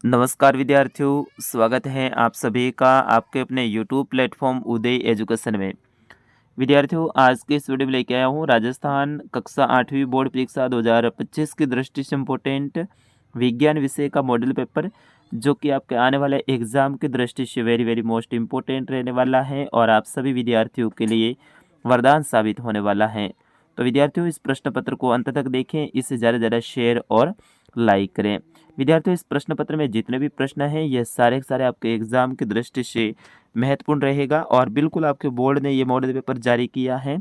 नमस्कार विद्यार्थियों, स्वागत है आप सभी का आपके अपने YouTube प्लेटफॉर्म उदय एजुकेशन में। विद्यार्थियों, आज के इस वीडियो में लेके आया हूँ राजस्थान कक्षा 8वीं बोर्ड परीक्षा 2025 की दृष्टि से इम्पोर्टेंट विज्ञान विषय का मॉडल पेपर, जो कि आपके आने वाले एग्जाम की दृष्टि से वेरी वेरी मोस्ट इम्पोर्टेंट रहने वाला है और आप सभी विद्यार्थियों के लिए वरदान साबित होने वाला है। तो विद्यार्थियों, इस प्रश्न पत्र को अंत तक देखें, इसे ज़्यादा से ज़्यादा शेयर और लाइक करें। विद्यार्थियों, इस प्रश्न पत्र में जितने भी प्रश्न हैं ये सारे के सारे आपके एग्जाम की दृष्टि से महत्वपूर्ण रहेगा और बिल्कुल आपके बोर्ड ने ये मॉडल पेपर जारी किया है,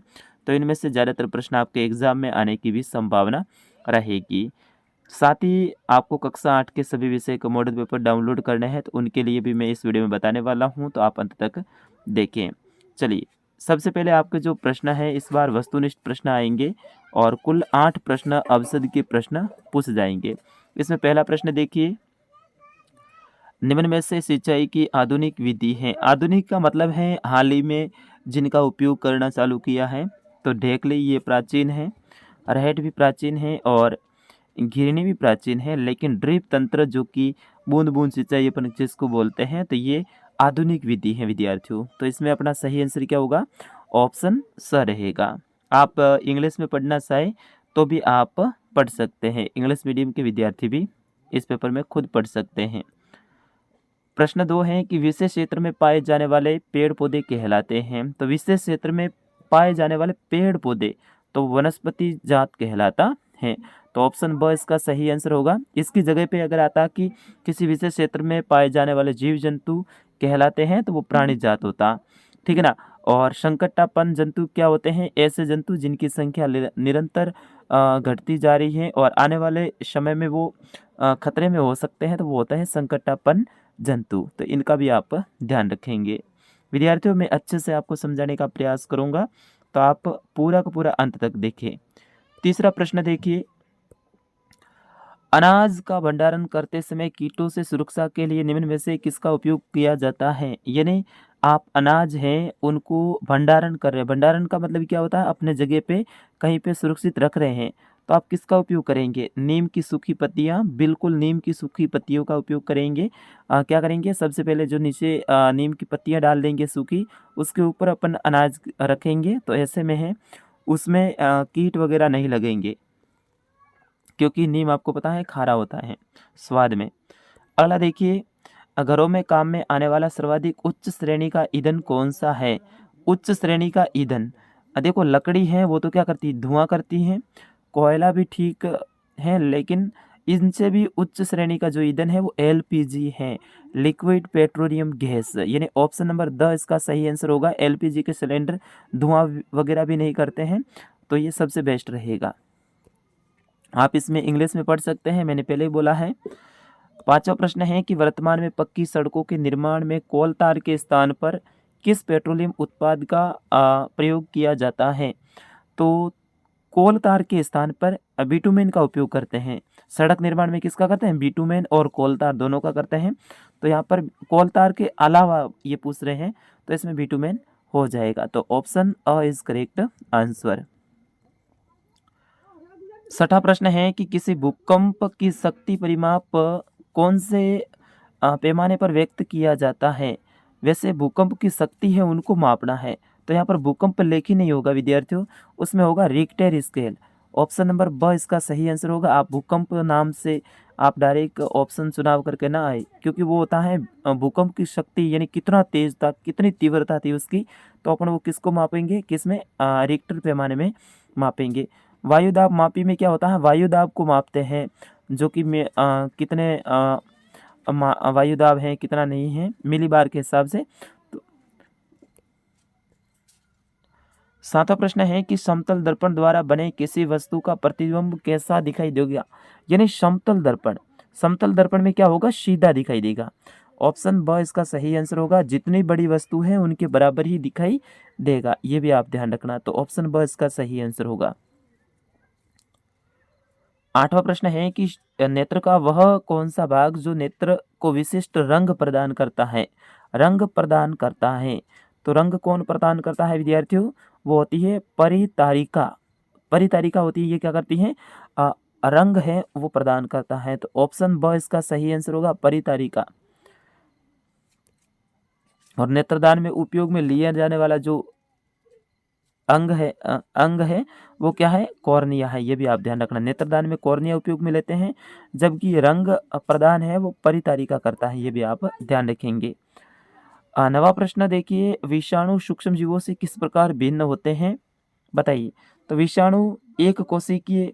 तो इनमें से ज़्यादातर प्रश्न आपके एग्जाम में आने की भी संभावना रहेगी। साथ ही आपको कक्षा 8 के सभी विषय का मॉडल पेपर डाउनलोड करने हैं, तो उनके लिए भी मैं इस वीडियो में बताने वाला हूं, तो आप अंत तक देखें। चलिए, सबसे पहले आपके जो प्रश्न है इस बार वस्तुनिष्ठ प्रश्न आएंगे और कुल 8 प्रश्न अवसद के प्रश्न पूछ जाएंगे। इसमें पहला प्रश्न देखिए, निम्न में से सिंचाई की आधुनिक विधि है। आधुनिक का मतलब है हाल ही में जिनका उपयोग करना चालू किया है। तो ढेकली ये प्राचीन है, अरहट भी प्राचीन है और घिरनी भी प्राचीन है, लेकिन ड्रिप तंत्र जो कि बूंद बूंद सिंचाई अपन जिसको बोलते हैं, तो ये आधुनिक विधि है विद्यार्थियों। तो इसमें अपना सही आंसर क्या होगा? ऑप्शन स रहेगा। आप इंग्लिश में पढ़ना चाहें तो भी आप पढ़ सकते हैं, इंग्लिश मीडियम के विद्यार्थी भी इस पेपर में खुद पढ़ सकते हैं। प्रश्न 2 है कि विशेष क्षेत्र में पाए जाने वाले पेड़ पौधे कहलाते हैं। तो विशेष क्षेत्र में पाए जाने वाले पेड़ पौधे तो वनस्पति जात कहलाता है। तो ऑप्शन ब इसका सही आंसर होगा। इसकी जगह पे अगर आता कि किसी विशेष क्षेत्र में पाए जाने वाले जीव जंतु कहलाते हैं, तो वो प्राणी जात होता, ठीक है ना। और संकटापन्न जंतु क्या होते हैं? ऐसे जंतु जिनकी संख्या निरंतर घटती जा रही है और आने वाले समय में वो खतरे में हो सकते हैं, तो वो होता है संकटापन्न जंतु। तो इनका भी आप ध्यान रखेंगे। विद्यार्थियों, मैं अच्छे से आपको समझाने का प्रयास करूंगा, तो आप पूरा का पूरा अंत तक देखें। तीसरा प्रश्न देखिए, अनाज का भंडारण करते समय कीटों से सुरक्षा के लिए निम्न में से किसका उपयोग किया जाता है? यानी आप अनाज हैं उनको भंडारण कर रहे हैं। भंडारण का मतलब क्या होता है? अपने जगह पे कहीं पे सुरक्षित रख रहे हैं, तो आप किसका उपयोग करेंगे? नीम की सूखी पत्तियां, बिल्कुल नीम की सूखी पत्तियों का उपयोग करेंगे। क्या करेंगे? सबसे पहले जो नीचे नीम की पत्तियां डाल देंगे सूखी, उसके ऊपर अपन अनाज रखेंगे, तो ऐसे में है उसमें कीट वगैरह नहीं लगेंगे, क्योंकि नीम आपको पता है खारा होता है स्वाद में। अगला देखिए, घरों में काम में आने वाला सर्वाधिक उच्च श्रेणी का ईंधन कौन सा है? उच्च श्रेणी का ईंधन, देखो लकड़ी है वो तो क्या करती है? धुआं करती है। कोयला भी ठीक है, लेकिन इनसे भी उच्च श्रेणी का जो ईंधन है वो एलपीजी है, लिक्विड पेट्रोलियम गैस। यानी ऑप्शन नंबर द इसका सही आंसर होगा। एलपीजी के सिलेंडर धुआं वगैरह भी नहीं करते हैं, तो ये सबसे बेस्ट रहेगा। आप इसमें इंग्लिश में पढ़ सकते हैं, मैंने पहले ही बोला है। पांचवा प्रश्न है कि वर्तमान में पक्की सड़कों के निर्माण में कोल तार के स्थान पर किस पेट्रोलियम उत्पाद का प्रयोग किया जाता है? तो कोल तार के स्थान पर बिटुमेन का उपयोग करते हैं। सड़क निर्माण में किसका करते हैं? बिटुमेन और कोल तार दोनों का करते हैं। तो यहाँ पर कोल तार के अलावा ये पूछ रहे हैं, तो इसमें बिटुमेन हो जाएगा। तो option a is correct answer. छठा प्रश्न है कि किसी भूकंप की शक्ति परिमाप कौन से पैमाने पर व्यक्त किया जाता है? वैसे भूकंप की शक्ति है उनको मापना है, तो यहाँ पर भूकंप लेख ही नहीं होगा विद्यार्थियों, उसमें होगा रिक्टर स्केल। ऑप्शन नंबर ब इसका सही आंसर होगा। आप भूकंप नाम से आप डायरेक्ट ऑप्शन चुनाव करके ना आए, क्योंकि वो होता है भूकंप की शक्ति, यानी कितना तेज था, कितनी तीव्रता थी उसकी, तो अपन वो किसको मापेंगे? किसमें? रिक्टर पैमाने में मापेंगे। वायुदाब मापी में क्या होता है? वायुदाब को मापते हैं, जो कि कितने वायुदाब है कितना नहीं है, मिलीबार के हिसाब से। तो सातवां प्रश्न है कि समतल दर्पण द्वारा बने किसी वस्तु का प्रतिबिंब कैसा दिखाई देगा? यानी समतल दर्पण में क्या होगा? सीधा दिखाई देगा। ऑप्शन ब इसका सही आंसर होगा। जितनी बड़ी वस्तु है उनके बराबर ही दिखाई देगा, ये भी आप ध्यान रखना। तो ऑप्शन ब इसका सही आंसर होगा। आठवां प्रश्न है कि नेत्र का वह कौन सा भाग जो नेत्र को विशिष्ट रंग प्रदान करता है? रंग प्रदान करता है, तो रंग कौन प्रदान करता है विद्यार्थियों? वो होती है परितारिका। परितारिका होती है, ये क्या करती है? रंग है वो प्रदान करता है। तो ऑप्शन ब इसका सही आंसर होगा, परितारिका। और नेत्रदान में उपयोग में लिया जाने वाला जो अंग है वो क्या है, कॉर्निया है। ये भी आप ध्यान रखना, नेत्रदान में कॉर्निया उपयोग में लेते हैं, जबकि रंग प्रदान है वो परितारिका करता है। ये भी आप ध्यान रखेंगे। नवा प्रश्न देखिए, विषाणु सूक्ष्म जीवों से किस प्रकार भिन्न होते हैं, बताइए। तो विषाणु एक कोशिकीय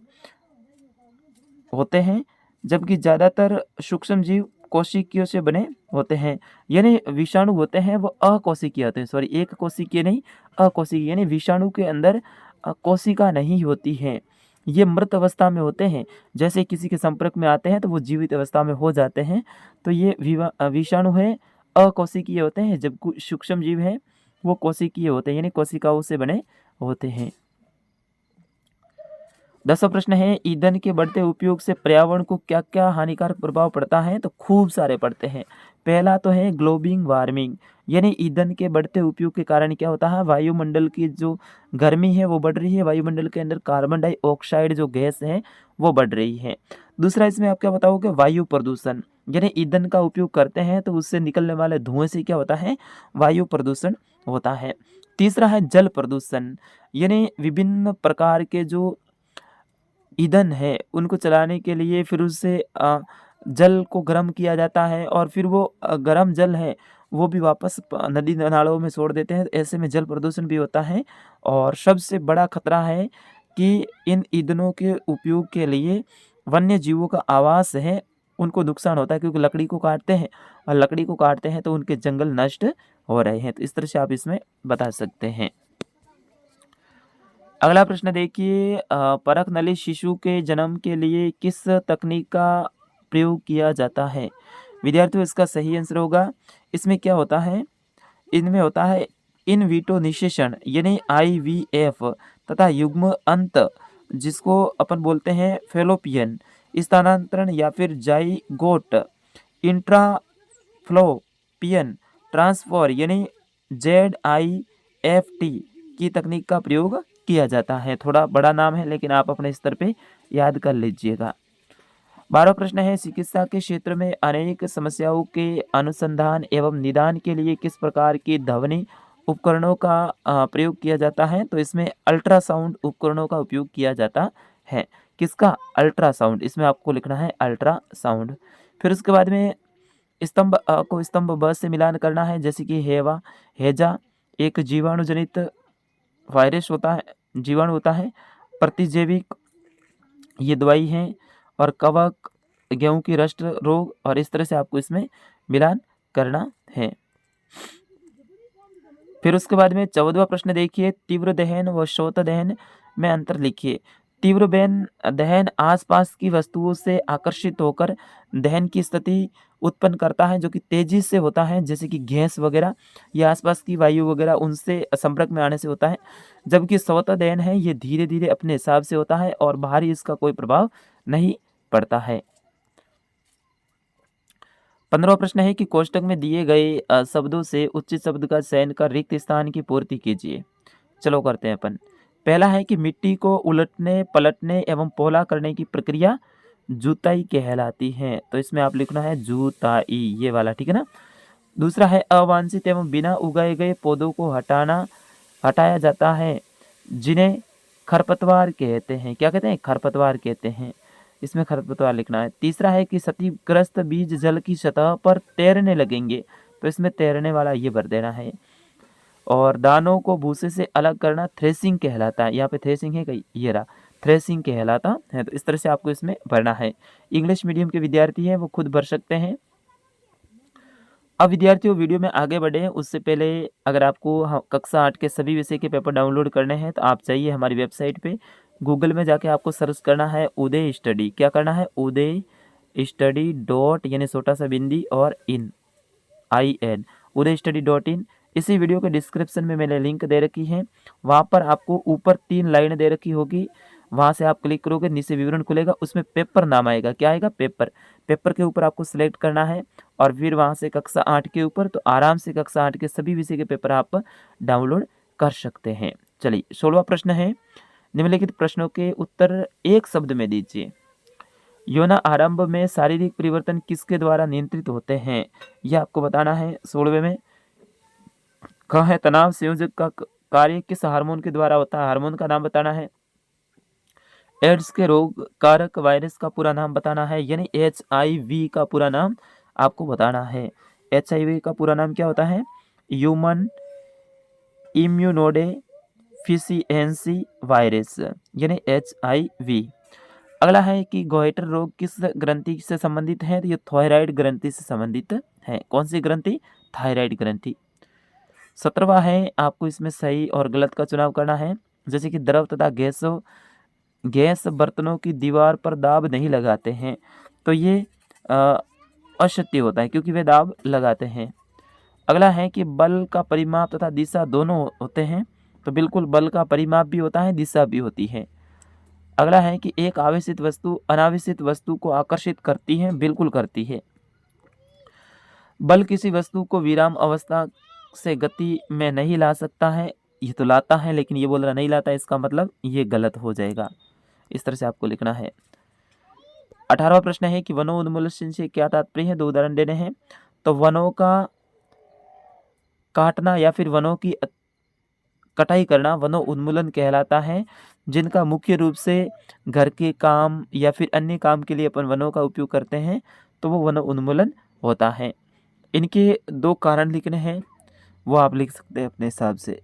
होते हैं, जबकि ज्यादातर सूक्ष्म जीव कोशिकीयों से बने होते हैं। यानी विषाणु होते हैं वो अकोशिकीय होते हैं, सॉरी एक कोशिकीय नहीं, अकोशिकीय। यानी विषाणु के अंदर कोशिका नहीं होती है, ये मृत अवस्था में होते हैं। जैसे किसी के संपर्क में आते हैं तो वो जीवित अवस्था में हो जाते हैं। तो ये विषाणु है अकोशिकीय होते हैं, जबकि सूक्ष्म जीव है वो कोशिकीय होते हैं, यानी कोशिकाओं से बने होते हैं। 10वां प्रश्न है, ईंधन के बढ़ते उपयोग से पर्यावरण को क्या क्या हानिकारक प्रभाव पड़ता है। तो खूब सारे पड़ते हैं। पहला तो है ग्लोबल वार्मिंग, यानी ईंधन के बढ़ते उपयोग के कारण क्या होता है, वायुमंडल की जो गर्मी है वो बढ़ रही है, वायुमंडल के अंदर कार्बन डाइऑक्साइड जो गैस है वो बढ़ रही है। दूसरा इसमें आप क्या बताओगे, वायु प्रदूषण, यानी ईंधन का उपयोग करते हैं तो उससे निकलने वाले धुएं से क्या होता है, वायु प्रदूषण होता है। तीसरा है जल प्रदूषण, यानी विभिन्न प्रकार के जो ईंधन है उनको चलाने के लिए फिर उससे जल को गर्म किया जाता है, और फिर वो गर्म जल है वो भी वापस नदी नालों में छोड़ देते हैं। ऐसे में जल प्रदूषण भी होता है। और सबसे बड़ा खतरा है कि इन ईंधनों के उपयोग के लिए वन्य जीवों का आवास है उनको नुकसान होता है, क्योंकि लकड़ी को काटते हैं, और लकड़ी को काटते हैं तो उनके जंगल नष्ट हो रहे हैं। तो इस तरह से आप इसमें बता सकते हैं। अगला प्रश्न देखिए, परख नली शिशु के जन्म के लिए किस तकनीक का प्रयोग किया जाता है। विद्यार्थियों इसका सही आंसर होगा, इसमें क्या होता है, इनमें होता है इन विट्रो निषेचन, यानी IVF, तथा युग्म अंत जिसको अपन बोलते हैं फेलोपियन स्थानांतरण, या फिर जाइगोट इंट्राफ्लोपियन ट्रांसफर, यानी ZIFT की तकनीक का प्रयोग किया जाता है। थोड़ा बड़ा नाम है लेकिन आप अपने स्तर पे याद कर लीजिएगा। 12वां प्रश्न है, चिकित्सा के क्षेत्र में अनेक समस्याओं के अनुसंधान एवं निदान के लिए किस प्रकार की ध्वनि उपकरणों का प्रयोग किया जाता है। तो इसमें अल्ट्रासाउंड उपकरणों का उपयोग किया जाता है। किसका, अल्ट्रासाउंड, इसमें आपको लिखना है अल्ट्रासाउंड। फिर उसके बाद में स्तंभ को स्तंभ ब से मिलान करना है, जैसे कि हैजा एक जीवाणु जनित वायरस होता है, जीवाणु होता है। प्रतिजैविक ये दवाई है, और कवक गेहूं की रस्ट रोग, और इस तरह से आपको इसमें मिलान करना है। फिर उसके बाद में 14वां प्रश्न देखिए, तीव्र दहन व श्रोत दहन में अंतर लिखिए। तीव्र दहन आसपास की वस्तुओं से आकर्षित होकर दहन की स्थिति उत्पन्न करता है, जो कि तेजी से होता है, जैसे कि गैस वगैरह या आसपास की वायु वगैरह उनसे संपर्क में आने से होता है। जबकि श्रोत दहन है ये धीरे धीरे अपने हिसाब से होता है और बाहरी इसका कोई प्रभाव नहीं पड़ता है। 15वां प्रश्न है कि कोष्टक में दिए गए शब्दों से उचित शब्द का चयन कर रिक्त स्थान की पूर्ति कीजिए। चलो करते हैं अपन। पहला है कि मिट्टी को उलटने पलटने एवं पोला करने की प्रक्रिया जुताई कहलाती है। तो इसमें आप लिखना है जुताई, ये वाला, ठीक है ना। दूसरा है अवांछित एवं बिना उगाए गए पौधों को हटाया जाता है, जिन्हें खरपतवार कहते हैं। क्या कहते हैं, खरपतवार कहते हैं। इसमें खरपतवार लिखना है। तीसरा है कि क्षतिग्रस्त बीज जल की सतह पर तैरने लगेंगे, तो इसमें तैरने वाला ये भर देना है। और दानों को भूसे से अलग करना थ्रेसिंग कहलाता है। यहाँ पे थ्रेसिंग है कहीं, ये रहा, थ्रेसिंग कहलाता है। तो इस तरह से आपको इसमें भरना है। इंग्लिश मीडियम के विद्यार्थी हैं वो खुद भर सकते हैं। अब विद्यार्थियों वीडियो में आगे बढ़े हैं उससे पहले अगर आपको कक्षा 8 के सभी विषय के पेपर डाउनलोड करने हैं तो आप चाहिए हमारी वेबसाइट पे, गूगल में जाके आपको सर्च करना है उदय स्टडी। क्या करना है, उदय स्टडी डॉट, यानी छोटा सा बिंदी और इन, IN, uday-study.in। इसी वीडियो के डिस्क्रिप्शन में मैंने लिंक दे रखी है, वहाँ पर आपको ऊपर 3 लाइन दे रखी होगी, वहाँ से आप क्लिक करोगे, नीचे विवरण खुलेगा, उसमें पेपर नाम आएगा। क्या आएगा, पेपर। पेपर के ऊपर आपको सिलेक्ट करना है और फिर वहाँ से कक्षा 8 के ऊपर, तो आराम से कक्षा 8 के सभी विषय के पेपर आप डाउनलोड कर सकते हैं। चलिए 16वां प्रश्न है, निम्नलिखित प्रश्नों के उत्तर एक शब्द में दीजिए। यौन आरंभ में शारीरिक परिवर्तन किसके द्वारा नियंत्रित होते हैं, यह आपको बताना है। 16वें में कहा है तनाव संयोजक का कार्य किस हार्मोन के द्वारा होता है, हार्मोन का नाम बताना है। एड्स के रोग कारक वायरस का पूरा नाम बताना है, यानी HIV का पूरा नाम आपको बताना है। HIV का पूरा नाम क्या होता है, ह्यूमन इम्यूनोडेफिशिएंसी वायरस, यानी HIV। अगला है कि गोइटर रोग किस ग्रंथि से संबंधित है, तो ये थायराइड ग्रंथि से संबंधित है। कौन सी ग्रंथि, थायराइड ग्रंथि। 17वां है, आपको इसमें सही और गलत का चुनाव करना है। जैसे कि द्रव तथा गैस बर्तनों की दीवार पर दाब नहीं लगाते हैं, तो ये असत्य होता है क्योंकि वे दाब लगाते हैं। अगला है कि बल का परिमाप तथा दिशा दोनों होते हैं, तो बिल्कुल बल का परिमाप भी होता है, दिशा भी होती है। अगला है कि एक आवेशित वस्तु अनावेशित वस्तु को आकर्षित करती है, बिल्कुल करती है। बल किसी वस्तु को विराम अवस्था से गति में नहीं ला सकता है, ये तो लाता है, लेकिन ये बोल रहा नहीं लाता, इसका मतलब ये गलत हो जाएगा। इस तरह से आपको लिखना है। 18वां प्रश्न है कि वनों उन्मूलन से क्या तात्पर्य है, 2 उदाहरण देने हैं। तो वनों का काटना या फिर वनों की कटाई करना वनों उन्मूलन कहलाता है, जिनका मुख्य रूप से घर के काम या फिर अन्य काम के लिए अपन वनों का उपयोग करते हैं, तो वो वनों उन्मूलन होता है। इनके 2 कारण लिखने हैं, वो आप लिख सकते हैं अपने हिसाब से।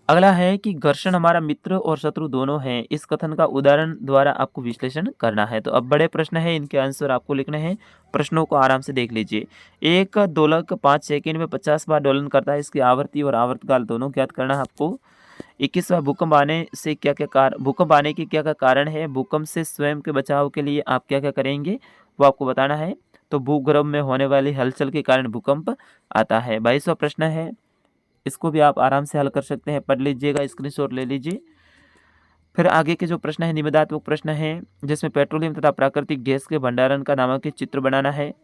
अगला है कि घर्षण हमारा मित्र और शत्रु दोनों है, इस कथन का उदाहरण द्वारा आपको विश्लेषण करना है। तो अब बड़े प्रश्न है, इनके आंसर आपको लिखने हैं। प्रश्नों को आराम से देख लीजिए। एक दोलक 5 सेकंड में 50 बार दोलन करता है, इसकी आवृत्ति और आवर्तकाल दोनों ज्ञात करना है आपको। 21वां भूकंप आने के क्या क्या कारण है, भूकंप से स्वयं के बचाव के लिए आप क्या क्या करेंगे, वो आपको बताना है। तो भूगर्भ में होने वाली हलचल के कारण भूकंप आता है। 22वां प्रश्न है, इसको भी आप आराम से हल कर सकते हैं, पढ़ लीजिएगा, स्क्रीनशॉट ले लीजिए। फिर आगे के जो प्रश्न है निबंधात्मक प्रश्न है, जिसमें पेट्रोलियम तथा प्राकृतिक गैस के भंडारण का नामांकित चित्र बनाना है।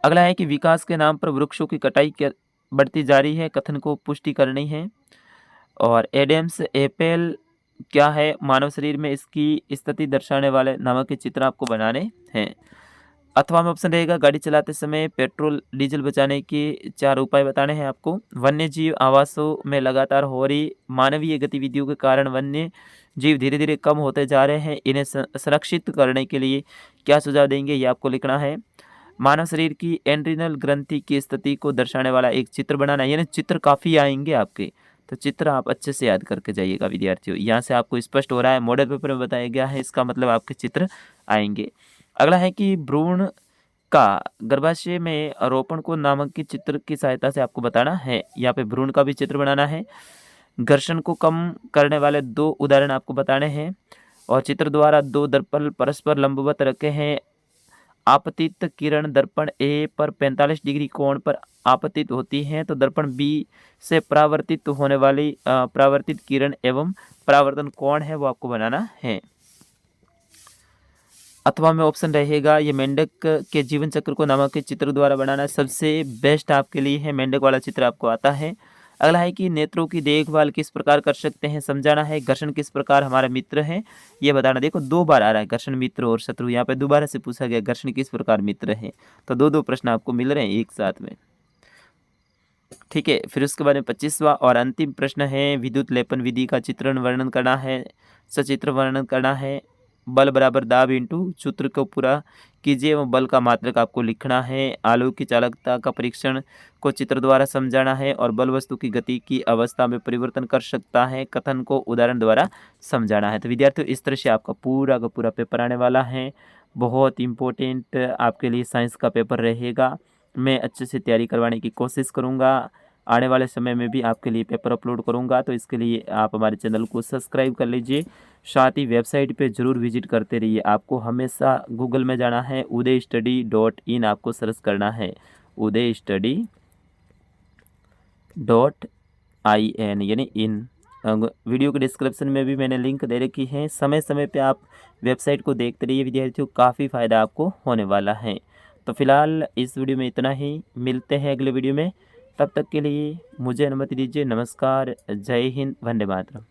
अगला है कि विकास के नाम पर वृक्षों की कटाई बढ़ती जा रही है, कथन को पुष्टि करनी है। और एडम्स एप्पल क्या है, मानव शरीर में इसकी स्थिति दर्शाने वाले नामांकित चित्र आपको बनाने हैं। अथवा में ऑप्शन रहेगा, गाड़ी चलाते समय पेट्रोल डीजल बचाने के 4 उपाय बताने हैं आपको। वन्य जीव आवासों में लगातार हो रही मानवीय गतिविधियों के कारण वन्य जीव धीरे धीरे कम होते जा रहे हैं, इन्हें संरक्षित करने के लिए क्या सुझाव देंगे, ये आपको लिखना है। मानव शरीर की एड्रिनल ग्रंथि की स्थिति को दर्शाने वाला एक चित्र बनाना है, यानी चित्र काफ़ी आएंगे आपके, तो चित्र आप अच्छे से याद करके जाइएगा विद्यार्थियों। यहाँ से आपको स्पष्ट हो रहा है, मॉडल पेपर में बताया गया है, इसका मतलब आपके चित्र आएंगे। अगला है कि भ्रूण का गर्भाशय में रोपण को नामांकित चित्र की सहायता से आपको बताना है। यहाँ पे भ्रूण का भी चित्र बनाना है। घर्षण को कम करने वाले 2 उदाहरण आपको बताने हैं। और चित्र द्वारा 2 दर्पण परस्पर लंबवत रखे हैं। आपतित किरण दर्पण ए पर 45 डिग्री कोण पर आपतित होती हैं, तो दर्पण बी से परावर्तित होने वाली परावर्तित किरण एवं परावर्तन कोण है, वो आपको बनाना है। अथवा में ऑप्शन रहेगा, ये मेंढक के जीवन चक्र को नामांकित चित्र द्वारा बनाना सबसे बेस्ट आपके लिए है, मेंढक वाला चित्र आपको आता है। अगला है कि नेत्रों की देखभाल किस प्रकार कर सकते हैं, समझाना है। घर्षण किस प्रकार हमारा मित्र है, ये बताना। देखो 2 बार आ रहा है घर्षण मित्र और शत्रु, यहाँ पे दोबारा से पूछा गया घर्षण किस प्रकार मित्र है, तो 2-2 प्रश्न आपको मिल रहे हैं एक साथ में, ठीक है। फिर उसके बाद में 25वां और अंतिम प्रश्न है, विद्युत लेपन विधि का चित्रण वर्णन करना है, सचित्र वर्णन करना है। बल बराबर दाब इंटू सूत्र को पूरा कीजिए एवं बल का मात्रक आपको लिखना है। आलू की चालकता का परीक्षण को चित्र द्वारा समझाना है। और बल वस्तु की गति की अवस्था में परिवर्तन कर सकता है, कथन को उदाहरण द्वारा समझाना है। तो विद्यार्थियों इस तरह से आपका पूरा का पूरा पेपर आने वाला है। बहुत इम्पोर्टेंट आपके लिए साइंस का पेपर रहेगा। मैं अच्छे से तैयारी करवाने की कोशिश करूँगा, आने वाले समय में भी आपके लिए पेपर अपलोड करूंगा। तो इसके लिए आप हमारे चैनल को सब्सक्राइब कर लीजिए, साथ ही वेबसाइट पे ज़रूर विजिट करते रहिए। आपको हमेशा गूगल में जाना है, udaystudy.in आपको सर्च करना है, udaystudy.in यानी इन। वीडियो के डिस्क्रिप्शन में भी मैंने लिंक दे रखी है, समय समय पे आप वेबसाइट को देखते रहिए विद्यार्थियों, काफ़ी फ़ायदा आपको होने वाला है। तो फिलहाल इस वीडियो में इतना ही, मिलते हैं अगले वीडियो में, तब तक के लिए मुझे अनुमति दीजिए। नमस्कार, जय हिंद, वंदे मातरम।